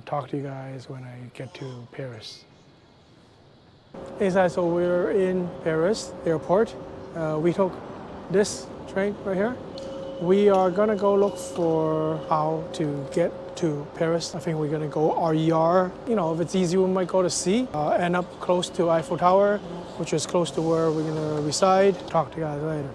talk to you guys when I get to Paris. Hey guys, so we're in Paris airport. We took this train right here. We are gonna go look for how to get to Paris. I think we're gonna go RER. You know, if it's easy, we might go to C. End up close to Eiffel Tower, which is close to where we're gonna reside. Talk to you guys later.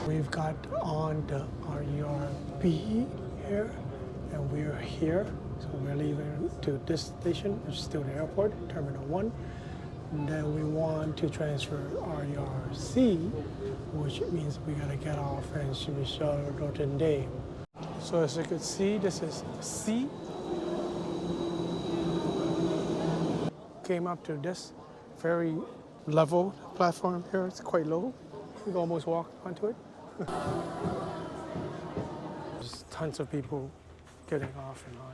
We've got on the RER-B here, and we're here. So we're leaving to this station, which is still the airport, Terminal 1. And then we want to transfer RER-C, which means we gotta get off and Notre-Dame. So as you can see, this is C. Came up to this very level platform here. It's quite low. You can almost walk onto it. There's tons of people getting off and on.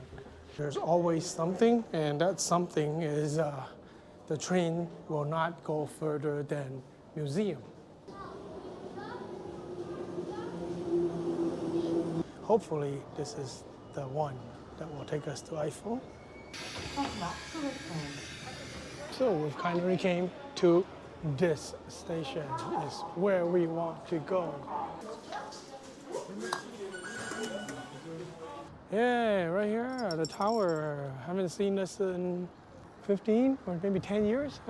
There's always something, and that something is the train will not go further than museum. Hopefully, this is the one that will take us to Eiffel. So we've finally came to this station. Is where we want to go. Yeah, right here, the tower. Haven't seen this in 15 or maybe 10 years.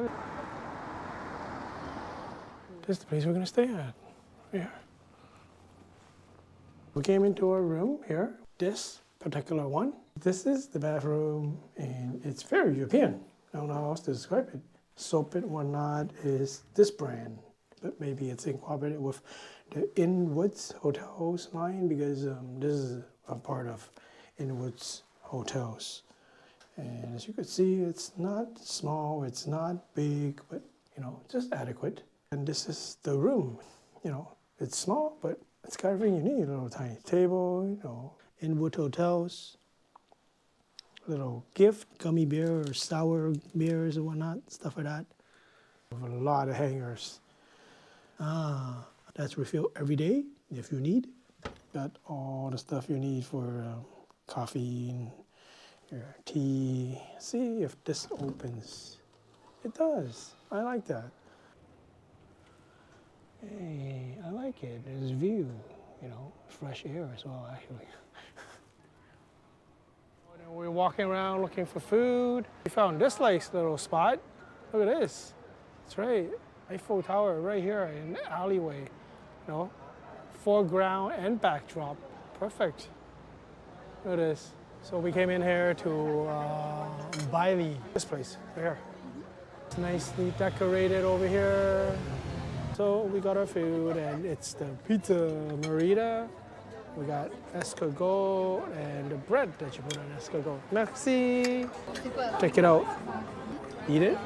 This is the place we're gonna stay at, right here. We came into our room here, this particular one. This is the bathroom, and it's very European. I don't know how else to describe it. Soap and whatnot is this brand, but maybe it's incorporated with the Inwoods Hotels line, because this is a part of Inwoods Hotels. And as you can see, it's not small, it's not big, but you know, just adequate. And this is the room. You know, it's small, but it's got everything you need. A little tiny table, you know, Inwood Hotels. Little gift, gummy bear or sour beers and whatnot, stuff like that. With a lot of hangers. That's refilled every day if you need. Got all the stuff you need for coffee and your tea. See if this opens. It does. I like that. Hey, I like it. There's view, you know, fresh air as well, actually. We're walking around looking for food. We found this nice little spot. Look at this. That's right. Eiffel Tower right here in the alleyway. You know, foreground and backdrop. Perfect. Look at this. So we came in here to Bailey. This place, right here. It's nicely decorated over here. So we got our food, and it's the pizza marita. We got escargot and the bread that you put on escargot. Merci. Check it out. Eat it.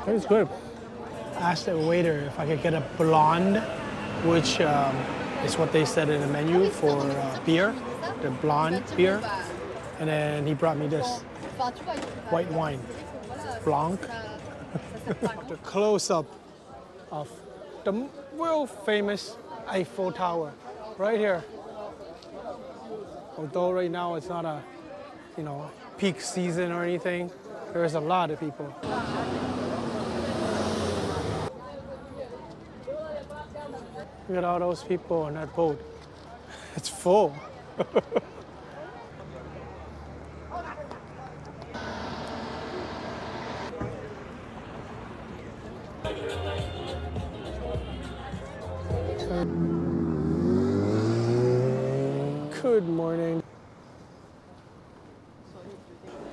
It's good. I asked the waiter if I could get a blonde, which is what they said in the menu for beer, the blonde beer. And then he brought me this white wine, blanc. The close-up of the world famous Eiffel Tower, right here. Although right now it's not a, you know, peak season or anything, there's a lot of people. Look at all those people on that boat. It's full. Good morning.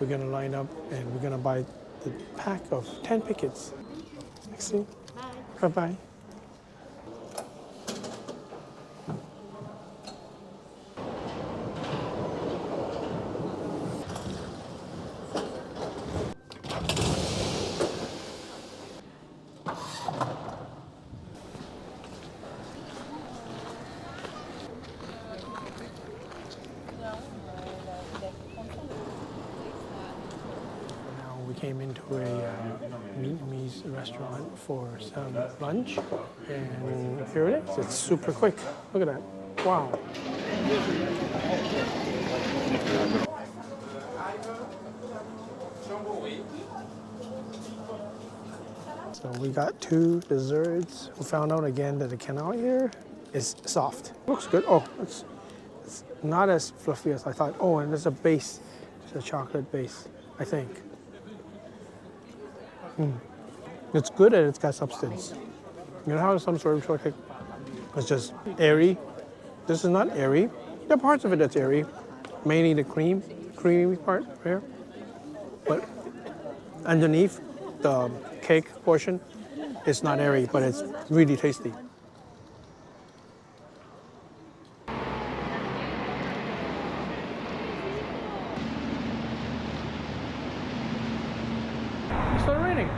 We're gonna line up and we're gonna buy the pack of 10 tickets. See? Bye. Bye-bye. came into a Vietnamese restaurant for some lunch, and here it is. It's super quick. Look at that. Wow. So we got 2 desserts. We found out again that the canal here is soft. Looks good. Oh, it's not as fluffy as I thought. Oh, and there's a base. It's a chocolate base, I think. It's good and it's got substance. You know how some sort of shortcake is just airy? This is not airy. There are parts of it that's airy, mainly the creamy part here. But underneath the cake portion, it's not airy, but it's really tasty. It started raining.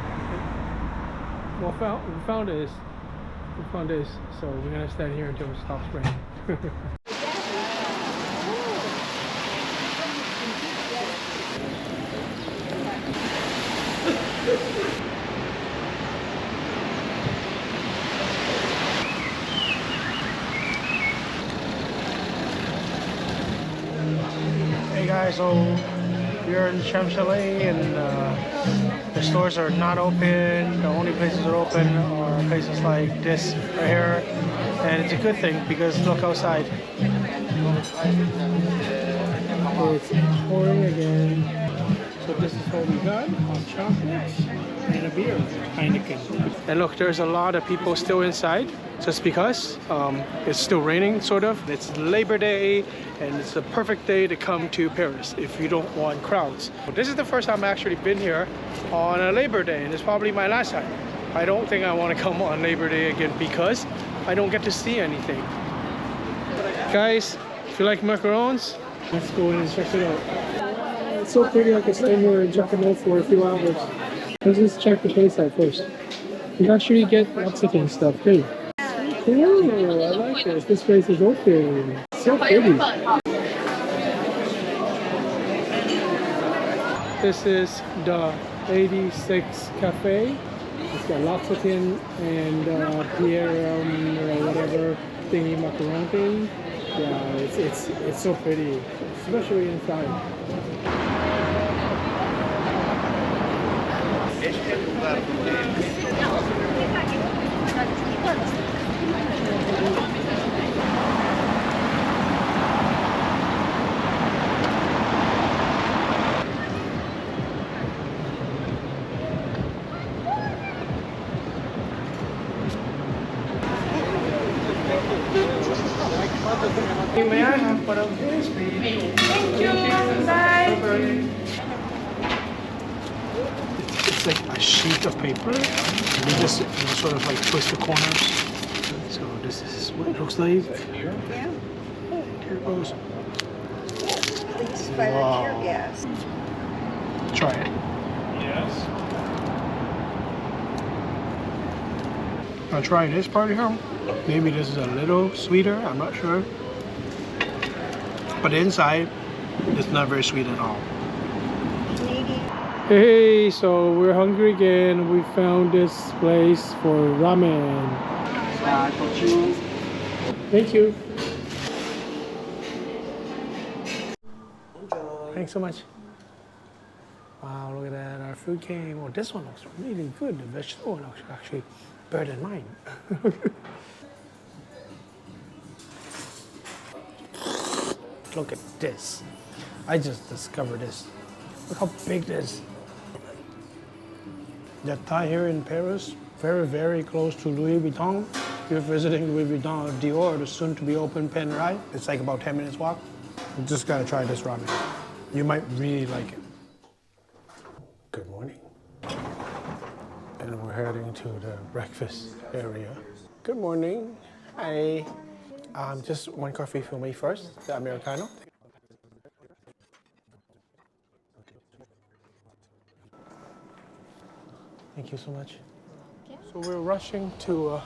Well, we found this. So we're gonna stand here until it stops raining. Hey guys, so we're in Champs-Élysées and the stores are not open. The only places that are open are places like this right here, and it's a good thing because look outside. It's pouring again. So this is what we got: hot chocolates and a beer, Heineken. And look, there's a lot of people still inside, just because it's still raining, sort of. It's Labor Day, and it's the perfect day to come to Paris if you don't want crowds. This is the first time I've actually been here on a Labor Day, and it's probably my last time. I don't think I want to come on Labor Day again because I don't get to see anything. Guys, if you like macarons, let's go in and check it out. It's so pretty, I could stand here and check them out for a few hours. Let's just check the place out first. You actually get Mexican stuff too. Cool, I like this. This place is open. So pretty. This is the 86 Cafe. It's got Lafayette and Pierre or whatever thingy macaron thing. Yeah, it's so pretty, especially inside. May I have one of these, please? Thank you. Bye. It's like a sheet of paper, and you just sort of like twist the corners. So this is what it looks like. Yeah. Here it goes. Please fire tear gas. Try it. Yes. I'll try this part here. Maybe this is a little sweeter, I'm not sure. But the inside, it's not very sweet at all. Hey, so we're hungry again. We found this place for ramen. Thank you. Enjoy. Thanks so much. Wow, look at that. Our food came. Oh, this one looks really good. The vegetable one looks actually better than mine. Look at this. I just discovered this. Look how big this is. That Thai here in Paris, very, very close to Louis Vuitton. If you're visiting Louis Vuitton or Dior, the soon to be open Pen Rai. It's like about 10 minutes walk. You just gotta try this ramen. You might really like it. Good morning. And we're heading to the breakfast area. Good morning. Hi. Just one coffee for me first, the Americano. Thank you so much. So we're rushing to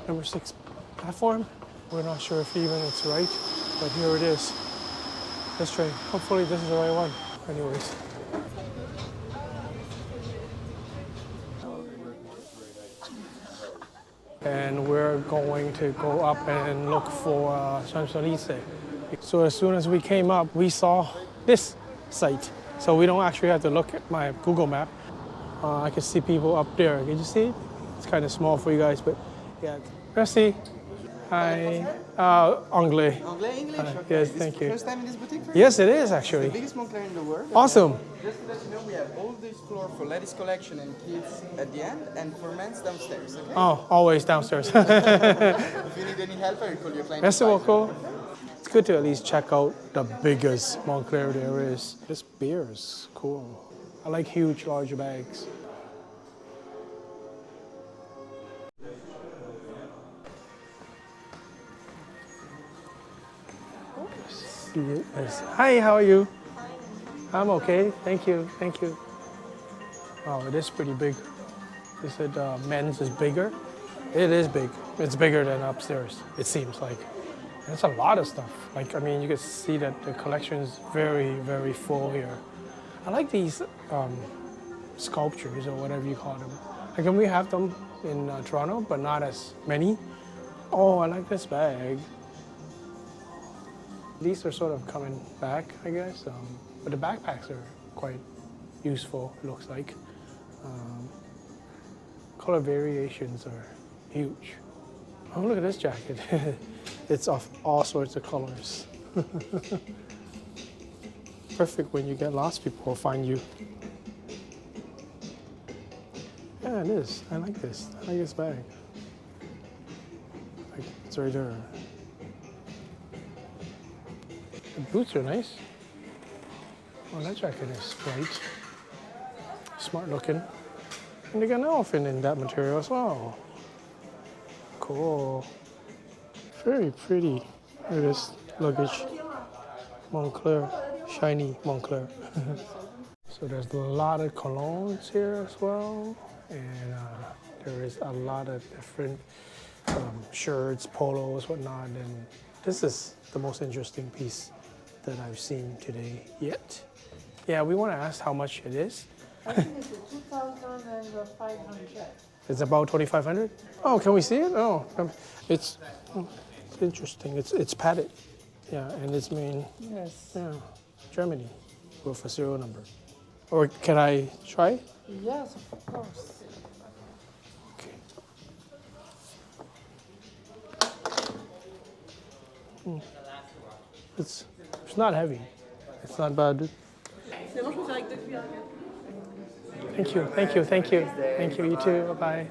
number 6 platform. We're not sure if even it's right, but here it is. This train. Hopefully this is the right one. Anyways. and we're going to go up and look for Champs-Élysées. So as soon as we came up, we saw this site. So we don't actually have to look at my Google map. I can see people up there. Can you see it? It's kind of small for you guys, but yeah. Merci. Hi. Anglais. Anglais, English? Okay. Yes, This thank you. First time in this boutique for you? Yes, it is The actually. biggest Moncler in the world. Awesome. Just to let you know, we have all this floor for ladies collection and kids at the end, and for men's downstairs, okay? Oh, always downstairs. If you need any help, I will call your client. Merci advisor. beaucoup. It's good to at least check out the biggest Moncler there is. This beer is cool. I like huge, large bags. See it as- Hi, how are you? I'm okay, thank you, thank you. Wow, it is pretty big. They said men's is bigger. It is big. It's bigger than upstairs, it seems like. And it's a lot of stuff. Like, I mean, you can see that the collection is very, very full here. I like these sculptures or whatever you call them. Like, and we have them in Toronto, but not as many. Oh, I like this bag. These are sort of coming back, I guess. But the backpacks are quite useful, it looks like. Color variations are huge. Oh, look at this jacket. It's of all sorts of colors. Perfect when you get lost, people will find you. Yeah, it is. I like this. I like this bag. Like, it's right there. The boots are nice. Oh, that jacket is bright. Smart looking. And they got an elephant in that material as well. Cool. Very pretty. Look at this luggage. Moncler. Shiny Moncler. So there's a lot of colognes here as well. And there is a lot of different shirts, polos, whatnot. And this is the most interesting piece that I've seen today yet. Yeah, we want to ask how much it is. I think it's 2,500. It's about 2,500. Oh, can we see it? Oh, it's interesting. It's padded. Yeah, and it's made Yes. Germany with a serial number. Or can I try? Yes, of course. Okay. It's not heavy. It's not bad. Thank you, thank you, thank you. Thank you, you too, bye-bye.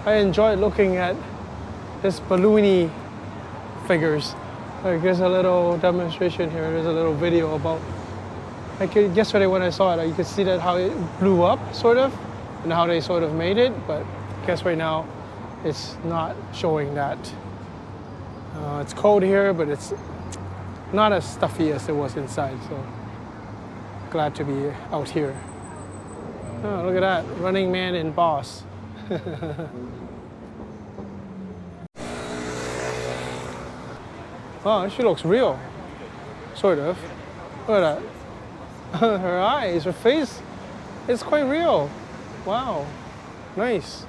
I enjoyed looking at this balloony figures. Like, there's a little demonstration here, there's a little video about, like yesterday when I saw it, you could see that how it blew up, sort of, and how they sort of made it, but I guess right now it's not showing that. It's cold here, but it's not as stuffy as it was inside, so glad to be out here. Oh, look at that, Running Man and Boss. Wow, she looks real, sort of. Look at that. Her eyes, her face, it's quite real. Wow, nice.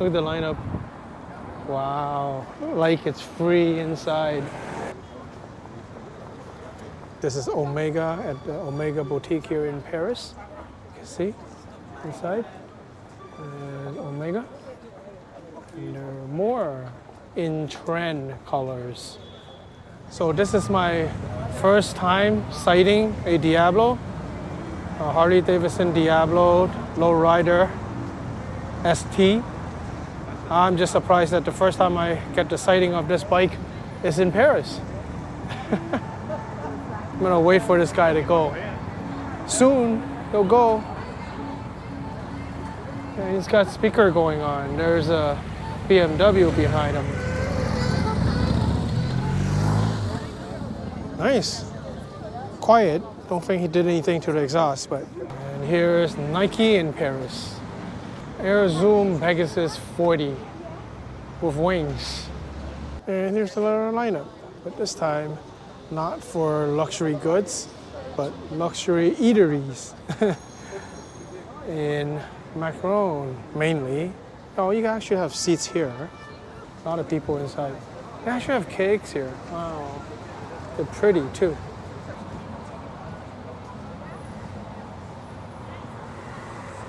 Look at the lineup. Wow, like it's free inside. This is Omega at the Omega Boutique here in Paris. You can see inside. And Omega. And there are more in trend colors. So this is my first time sighting a Diablo, a Harley Davidson Diablo Lowrider ST. I'm just surprised that the first time I get the sighting of this bike is in Paris. I'm gonna wait for this guy to go. Soon he'll go. Yeah, he's got speaker going on. There's a BMW behind him. Nice. Quiet. Don't think he did anything to the exhaust, but. And here's Nike in Paris. Air Zoom Pegasus 40 with wings. And here's the lineup, but this time not for luxury goods, but luxury eateries. In Macron mainly, Oh, you actually have seats here. A lot of people inside. They actually have cakes here. Wow. They're pretty too.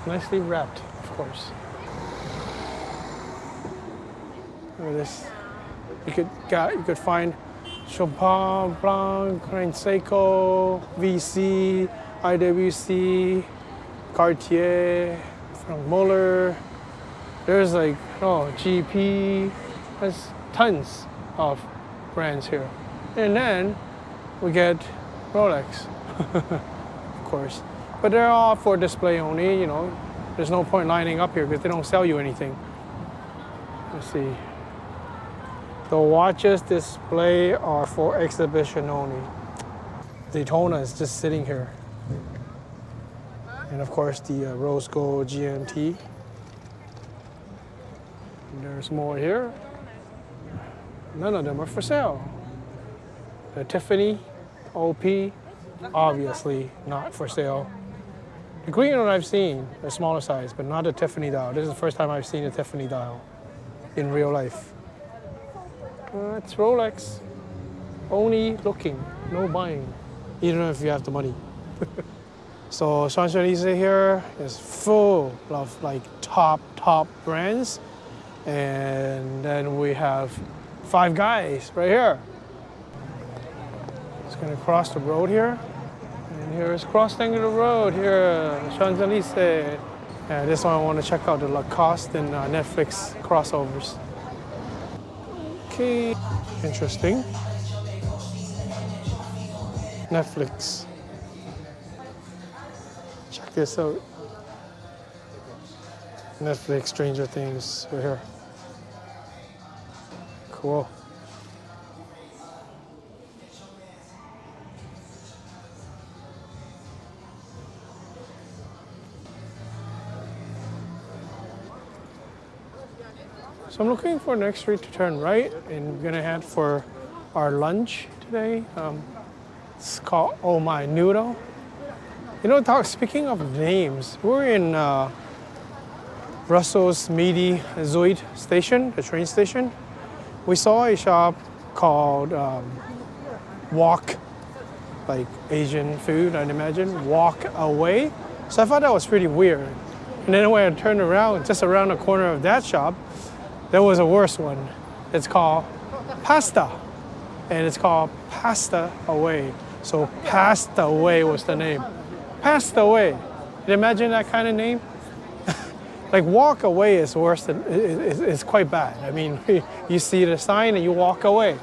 Nicely wrapped, of course. Look at this. You could find Champagne Blanc, Grand Seiko, VC, IWC, Cartier, Frank Muller. There's like, GP. There's tons of brands here. And then we get Rolex, of course. But they're all for display only, There's no point lining up here because they don't sell you anything. Let's see. The watches display are for exhibition only. Daytona is just sitting here. And of course the rose gold GMT. And there's more here. None of them are for sale. The Tiffany OP, obviously not for sale. The green one I've seen, a smaller size, but not a Tiffany dial. This is the first time I've seen a Tiffany dial in real life. It's Rolex. Only looking, no buying. Even if you have the money. So Champs-Élysées here is full of like top brands. And then we have Five Guys right here. It's gonna cross the road here. And here is crossing the road here, Champs-Élysées. Yeah, this one I want to check out the Lacoste and Netflix crossovers. Okay, interesting. Netflix. Check this out. Netflix Stranger Things right here. Cool. So I'm looking for next street to turn right, and we're gonna head for our lunch today. It's called Oh My Noodle. Speaking of names, we're in Brussels Midi Zuid station, the train station. We saw a shop called Walk, like Asian food, I'd imagine, Walk Away. So I thought that was pretty weird. And then when I turned around, just around the corner of that shop, there was a worse one. It's called Pasta, and it's called Pasta Away. So Pasta Away was the name. Pasta Away. Can you imagine that kind of name? Like walk away is worse than, it's quite bad. I mean, you see the sign and you walk away.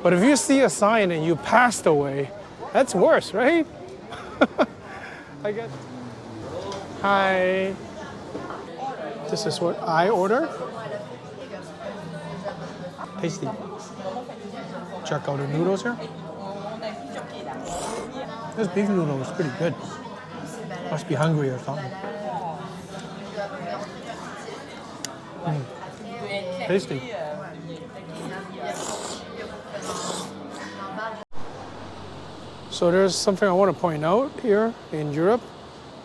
But if you see a sign and you passed away, that's worse, right? I guess. Hi. This is what I ordered. Tasty. Check out the noodles here. This beef noodle is pretty good. Must be hungry or something. Tasty. So there's something I want to point out here in Europe.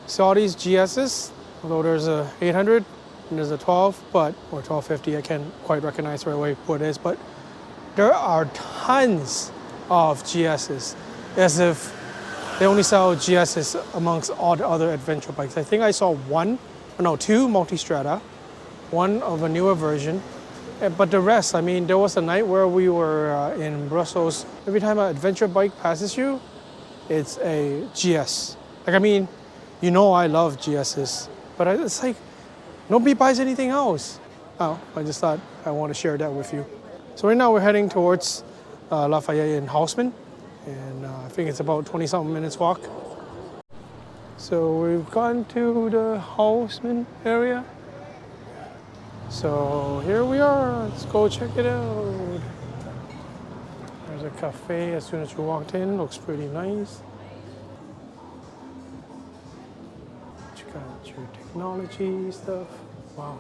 See all these GSs, although there's a 800 and there's a 12, or 1250, I can't quite recognize right away what it is, but there are tons of GSs, as if they only sell GSs amongst all the other adventure bikes. I think I saw two multi-strata, one of a newer version, but the rest, I mean, there was a night where we were in Brussels. Every time an adventure bike passes you, it's a GS. Like, I mean, I love GSs, but it's like, nobody buys anything else. Oh, I just thought I want to share that with you. So right now we're heading towards Lafayette and Haussmann, and I think it's about 20-something minutes walk. So we've gone to the Haussmann area. So here we are, let's go check it out. There's a cafe as soon as you walked in, looks pretty nice. You got your technology stuff. Wow.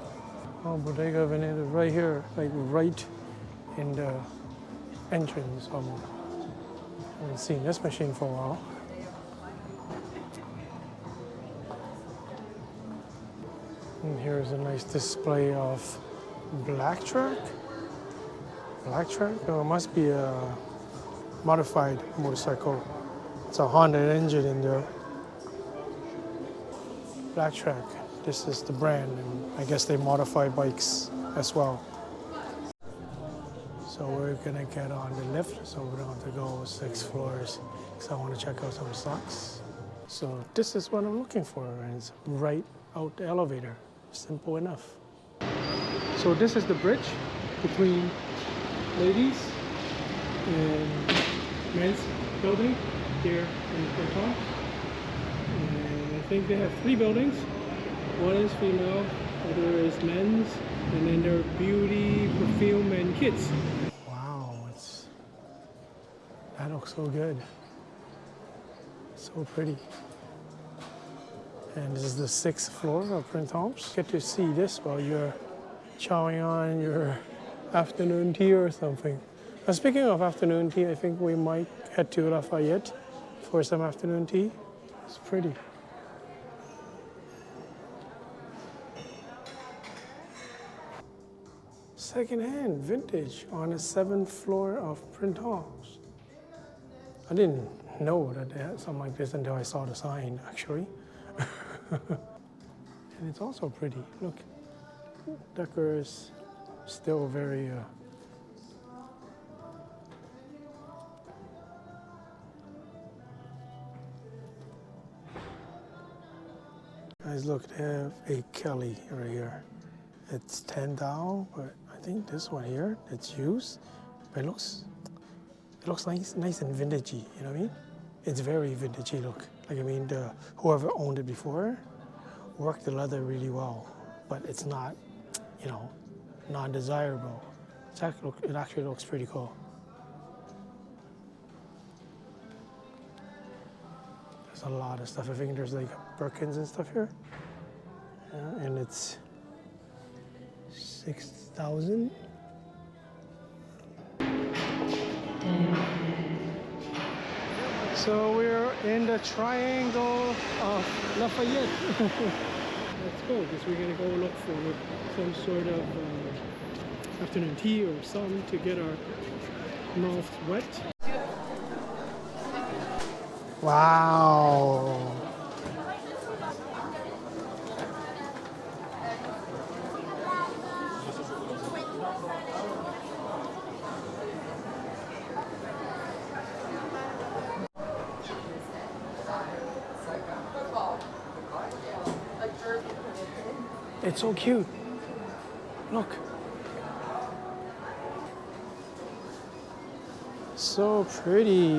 Oh, Bodega Veneta right here, like right in the entrance. I haven't seen this machine for a while. And here's a nice display of black track. Black track? No, it must be a modified motorcycle. It's a Honda engine in there. Black track. This is the brand, and I guess they modify bikes as well. So we're gonna get on the lift, so we don't have to go 6 floors because I want to check out some stocks. So this is what I'm looking for, and it's right out the elevator. Simple enough. So this is the bridge between ladies and men's building here in the top. And I think they have 3 buildings. One is female, other is men's, and then there are beauty, perfume, and kids. Wow, that looks so good. So pretty. And this is the 6th floor of Printemps. Get to see this while you're chowing on your afternoon tea or something. Speaking of afternoon tea, I think we might head to Lafayette for some afternoon tea. It's pretty. Second-hand, vintage, on the 7th floor of Printemps. I didn't know that they had something like this until I saw the sign, actually. And it's also pretty. Look, decor is still very guys, look, they have a Kelly right here. It's 10,000, but I think this one here, it's used, but it looks nice and vintagey, you know what I mean? It's very vintagey look. Like, I mean, whoever owned it before worked the leather really well, but it's not, you know, non-desirable. It actually looks pretty cool. There's a lot of stuff. I think there's like Birkins and stuff here. And it's 6,000. So we're in the triangle of Lafayette. Let's go, because we're gonna go look for some sort of afternoon tea or something to get our mouths wet. Wow. It's so cute. Look. So pretty.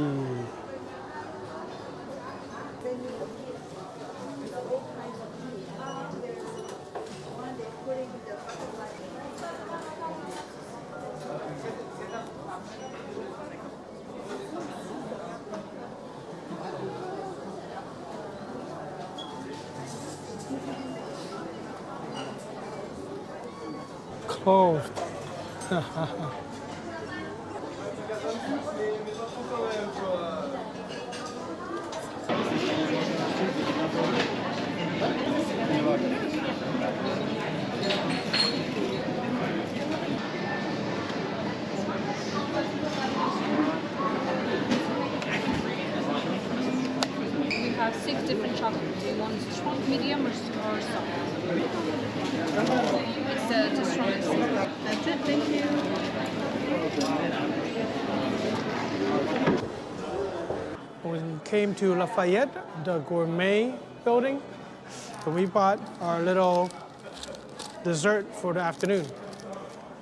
Clothed. We have 6 different chocolates. Do you want strong, medium, or soft? It's the strongest. That's it, thank you. We came to Lafayette, the gourmet building, so we bought our little dessert for the afternoon.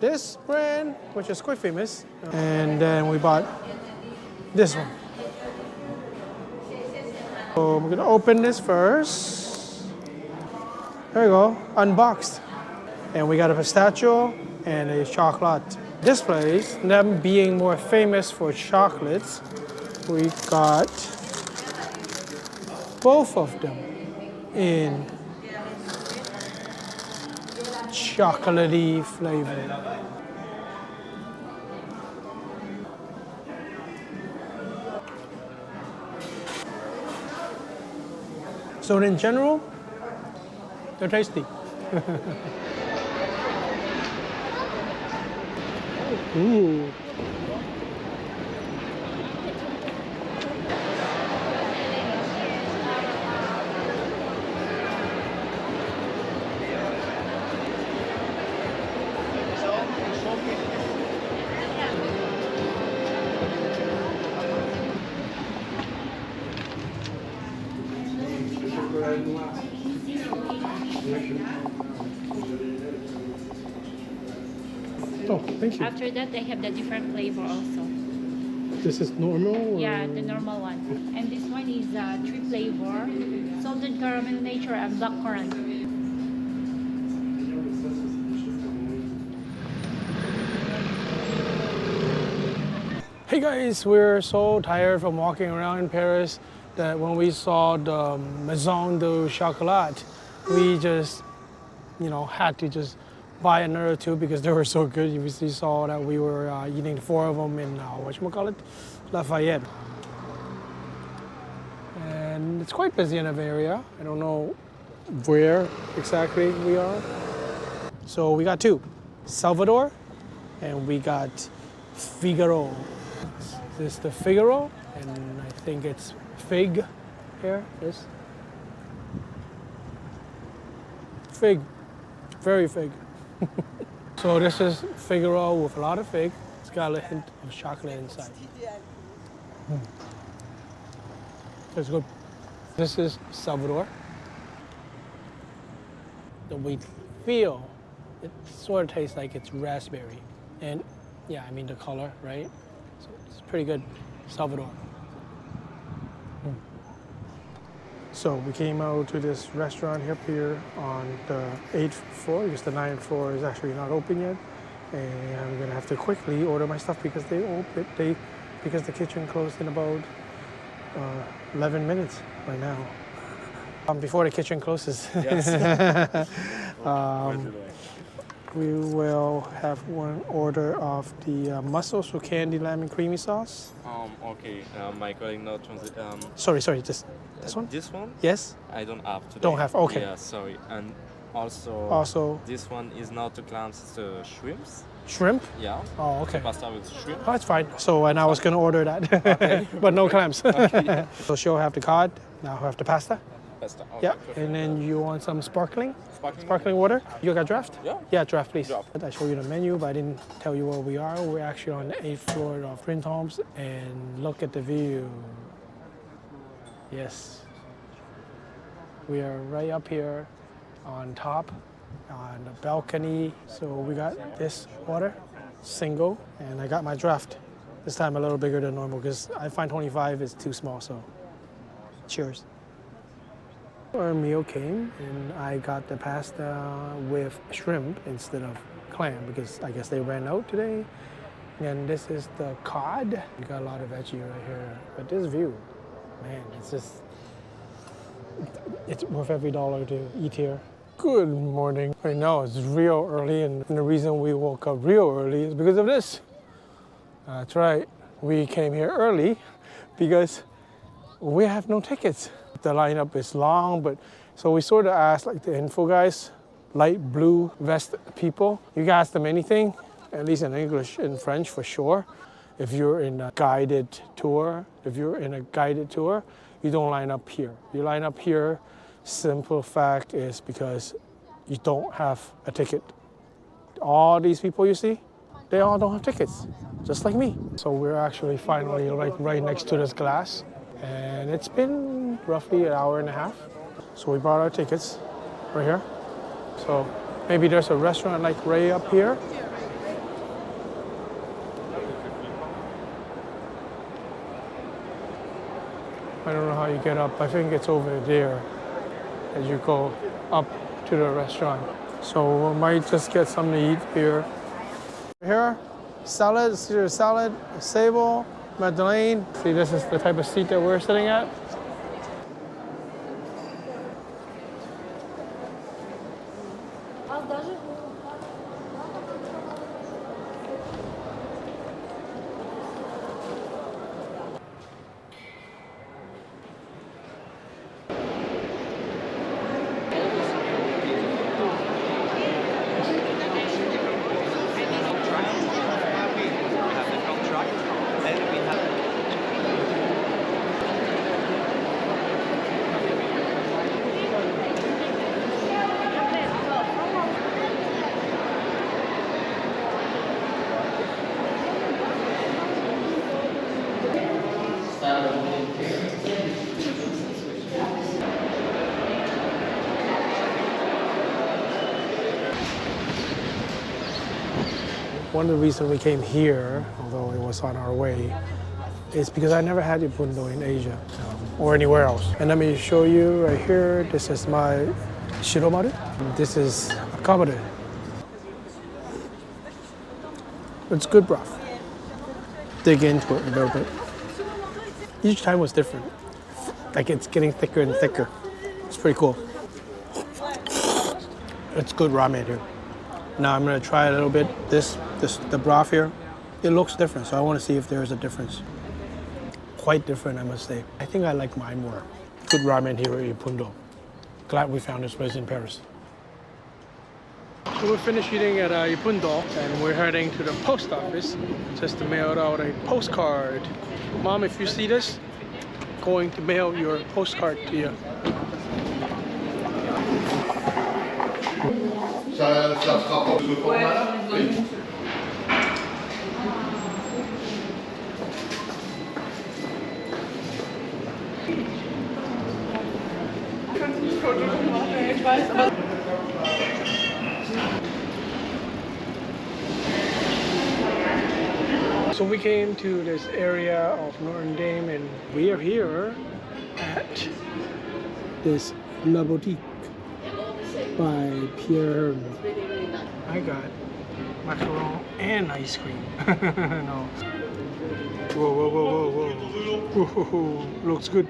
This brand, which is quite famous, and then we bought this one. So I'm gonna open this first. There you go, unboxed. And we got a pistachio and a chocolate. This place, them being more famous for chocolates, we got both of them in chocolatey flavor. So in general, they're tasty. Ooh. Oh, thank you. After that, they have the different flavor also. This is normal? Yeah, the normal one. And this one is 3 flavor: salted caramel, nature, and blackcurrant. Hey guys, we're so tired from walking around in Paris that when we saw the Maison du Chocolat, we just, had to just buy another 2 because they were so good. You saw that we were eating 4 of them in, Lafayette. And it's quite busy in the area. I don't know where exactly we are. So we got 2, Salvador, and we got Figaro. This is the Figaro, and I think it's fig here. This fig, very fig. So this is Figaro with a lot of fig. It's got a hint of chocolate inside. It's good. This is Salvador. We feel it sort of tastes like it's raspberry, and yeah, I mean the color, right? So it's pretty good. Salvador. So we came out to this restaurant here on the 8th floor because the 9th floor is actually not open yet, and I'm gonna have to quickly order my stuff because because the kitchen closed in about 11 minutes right now. Before the kitchen closes. Yes. We will have one order of the mussels with candy lemon creamy sauce. Okay. My colleague not translate. Sorry, this one? This one? Yes? I don't have today. Don't have, okay. Yeah, sorry. And also. Also, This one is not the clams, it's the shrimps. shrimp? Yeah. Oh, okay. Pasta with shrimp. Oh, that's fine. So, and I was gonna order that, but no clams. So she'll have the cod, now I'll have the pasta. Pasta. Okay, Yeah, perfect. and then you want some sparkling Sparkling. water? You got draft? Yeah. Yeah, draft, please. Draft. I show you the menu, but I didn't tell you where we are. We're actually on the 8th floor of Printemps, and look at the view. Yes. We are right up here on top, on the balcony. So we got this water, single, and I got my draft. This time a little bigger than normal because I find 25 is too small, so cheers. Our meal came and I got the pasta with shrimp instead of clam because I guess they ran out today. And this is the cod. We got a lot of veggie right here. But this view, man, it's worth every dollar to eat here. Good morning. Right now it's real early, and the reason we woke up real early is because of this. That's right. We came here early because we have no tickets. The lineup is long, but so we sort of asked like the info guys, light blue vest people. You can ask them anything, at least in English, in French for sure. If you're in a guided tour, you don't line up here. You line up here, simple fact is because you don't have a ticket. All these people you see, they all don't have tickets, just like me. So we're actually finally right next to this glass. And it's been roughly an hour and a half. So we bought our tickets right here. So maybe there's a restaurant like right up here. I don't know how you get up. I think it's over there as you go up to the restaurant. So we might just get something to eat here. Here, salad, Caesar salad, sable, Madeleine. See, this is the type of seat that we're sitting at. One of the reasons we came here, although it was on our way, is because I never had Ipundo in Asia or anywhere else. And let me show you right here. This is my shiromaru. This is akabare. It's good broth. Dig into it a little bit. Each time was different. Like it's getting thicker and thicker. It's pretty cool. It's good ramen here. Now I'm gonna try a little bit. The broth here, it looks different. So I want to see if there is a difference. Quite different, I must say. I think I like mine more. Good ramen here at Ipundo. Glad we found this place in Paris. So we're finished eating at Ipundo and we're heading to the post office just to mail out a postcard. Mom, if you see this, going to mail your postcard to you. Ça se rapporte de ce format-là? Oui. So we came to this area of Notre Dame and we are here at this La Boutique by Pierre. I got macaron and ice cream. No. Whoa, whoa, whoa, whoa, whoa. Whoa, looks good.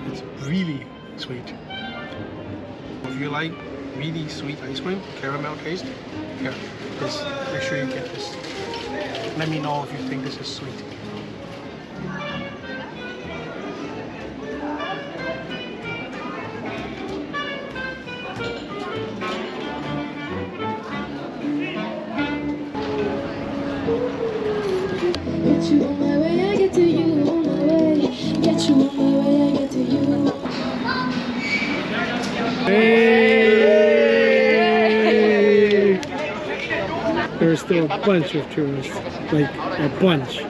It's really sweet. If you like really sweet ice cream, caramel taste, here, this, make sure you get this. Let me know if you think this is sweet. Get you on my way, I get to you on my way. Get you on my way, I get to you. Hey! There's still a bunch of tourists, like a bunch.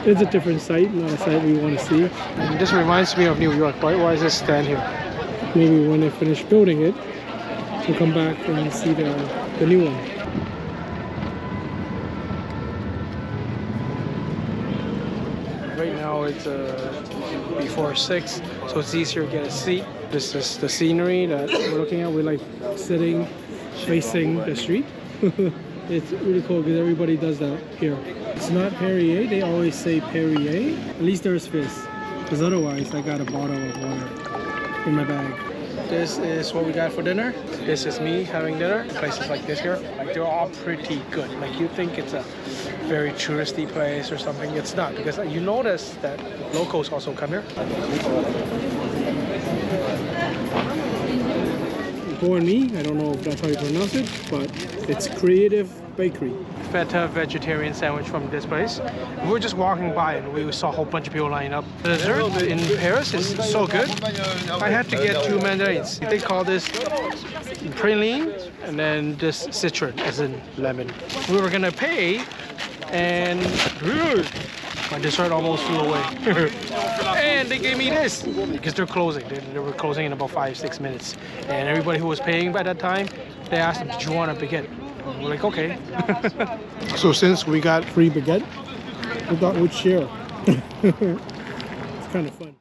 It's a different site, not a site we want to see. And this reminds me of New York. Why is this stand here? Maybe when they finish building it, we'll come back and see the new one. Right now it's before 6, so it's easier to get a seat. This is the scenery that we're looking at. We're like sitting facing the street. It's really cool because everybody does that here. It's not Perrier, they always say Perrier. At least there's fizz, because otherwise I got a bottle of water in my bag. This is what we got for dinner. This is me having dinner. Places like this here, like they're all pretty good. Like you think it's a very touristy place or something. It's not, because you notice that locals also come here. Gourmet, I don't know if that's how you pronounce it, but it's Creative Bakery. Feta vegetarian sandwich from this place. We were just walking by and we saw a whole bunch of people lining up. The dessert in Paris is so good. I had to get 2 mandarins. They call this praline and then this citron, as in lemon. We were gonna pay and my dessert almost flew away. And they gave me this because they're closing. They were closing in about 5-6 minutes. And everybody who was paying by that time, they asked them, did you want a baguette? And we're like, okay. So since we got free baguette, we thought we'd share. It's kind of fun.